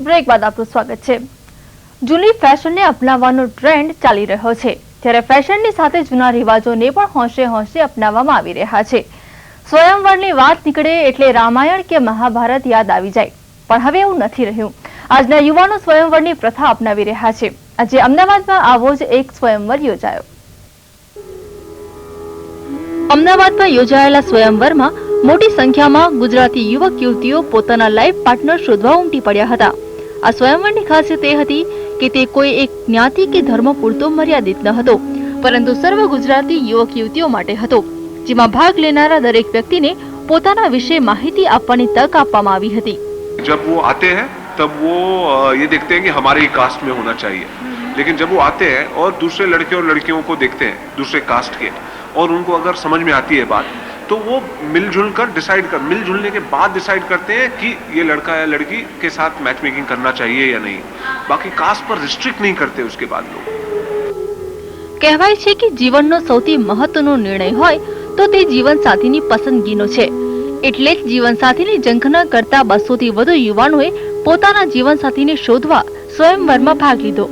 Break બાદ આપનું સ્વાગત છે। જૂની ફેશનને અપનાવવાનો ટ્રેન્ડ ચાલી રહ્યો છે, ત્યારે ફેશનની સાથે જૂના રિવાજોને પણ હોંશે હોંશે અપનાવવામાં આવી રહ્યા છે। સ્વયંવરની વાત નીકળે એટલે રામાયણ કે મહાભારત યાદ આવી જાય, પણ હવે એવું નથી રહ્યું। આજના યુવાનો સ્વયંવરની પ્રથા અપનાવી રહ્યા છે। આજે અમદાવાદમાં આવો જ એક સ્વયંવર યોજાયો। અમદાવાદમાં યોજાયેલા સ્વયંવરમાં મોટી સંખ્યામાં ગુજરાતી યુવક યુવતીઓ પોતાના લાઈફ પાર્ટનર શોધવા ઉમટી પડ્યા હતા। આ સ્વયંવરની ખાસિયત એ હતી કે તે કોઈ એક જ્ઞાતિ કે ધર્મ પૂરતો મર્યાદિત ન હતો, પરંતુ સર્વ ગુજરાતી યુવક યુવતીઓ માટે હતો, જેમાં ભાગ લેનારા દરેક વ્યક્તિને પોતાના વિશે માહિતી આપવાની તક આપવામાં આવી હતી। जब वो आते हैं तब वो ये देखते हैं कि हमारे ही कास्ट में होना चाहिए, लेकिन जब वो आते हैं और दूसरे लड़के और लड़कियों को देखते हैं दूसरे कास्ट के और उनको अगर समझ में आती है बात तो वो मिलजुल मिलजुलने के बाद डिसाइड करते हैं कि ये लड़का या लड़की के साथ मैच मेकिंग करना चाहिए या नहीं। बाकी कास्ट पर रिस्ट्रिक्ट नहीं करते उसके बाद लोग। કહેવાય છે કે જીવનનો સૌથી મહત્વનો નિર્ણય હોય તો તે જીવનસાથીની પસંદગીનો છે, એટલે જ જીવનસાથીની ઝંખના કરતા 200 થી વધુ યુવાનોએ પોતાના જીવનસાથીને શોધવા સ્વયંવરમાં ભાગ લીધો।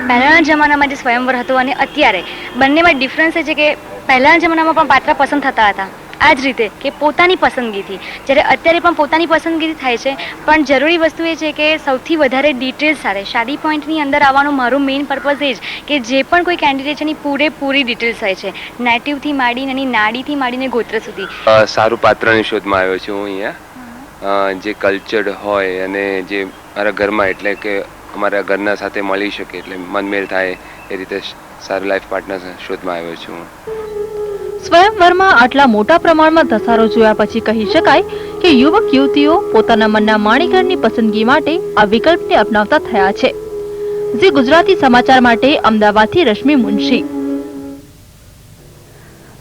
પહેલાના જમાનામાં જે સ્વયંવર હતો અને અત્યારે બંનેમાં ડિફરન્સ એ છે કે પહેલાના જમાનામાં પણ પાત્ર પસંદ થતા હતા આ જ રીતે કે પોતાની પસંદગીથી, જ્યારે અત્યારે પણ પોતાની પસંદગીથી થાય છે, પણ જરૂરી વસ્તુ એ છે કે સૌથી વધારે ડિટેલ્સ સાથે શાદી પોઈન્ટની અંદર આવવાનો મારો મેઇન પર્પઝ એ જ કે જે પણ કોઈ કેન્ડિડેટ છે એની પૂરેપૂરી ડિટેલ્સ હોય છે, નેટિવથી માંડીને એની નાડીથી માંડીને ગોત્ર સુધી। સારું પાત્રની શોધમાં આવ્યો છું હું અહીંયા, જે કલ્ચર્ડ હોય અને જે મારા ઘરમાં એટલે કે અમારા ઘરના સાથે મળી શકે એટલે મનમેળ થાય એ રીતે સારું લાઈફ પાર્ટનર શોધમાં આવ્યો છું। સ્વયંવરમાં આટલા મોટા પ્રમાણમાં ધસારો જોયા પછી કહી શકાય કે યુવક યુવતીઓ પોતાના મનના માણીકરની પસંદગી માટે આ વિકલ્પને અપનાવતા થયા છે। ઝી ગુજરાતી સમાચાર માટે અમદાવાદથી રશ્મિ મુનશી।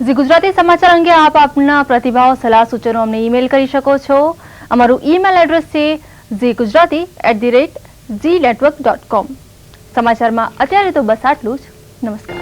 ઝી ગુજરાતી સમાચાર અંગે આપ આપના પ્રતિભાવ, સલાહ, સૂચનો અમને ઈમેલ કરી શકો છો। અમારું ઈમેલ એડ્રેસ છે zgujarati@zeenetwork.com। સમાચારમાં અત્યારે તો બસ આટલું જ। નમસ્કાર।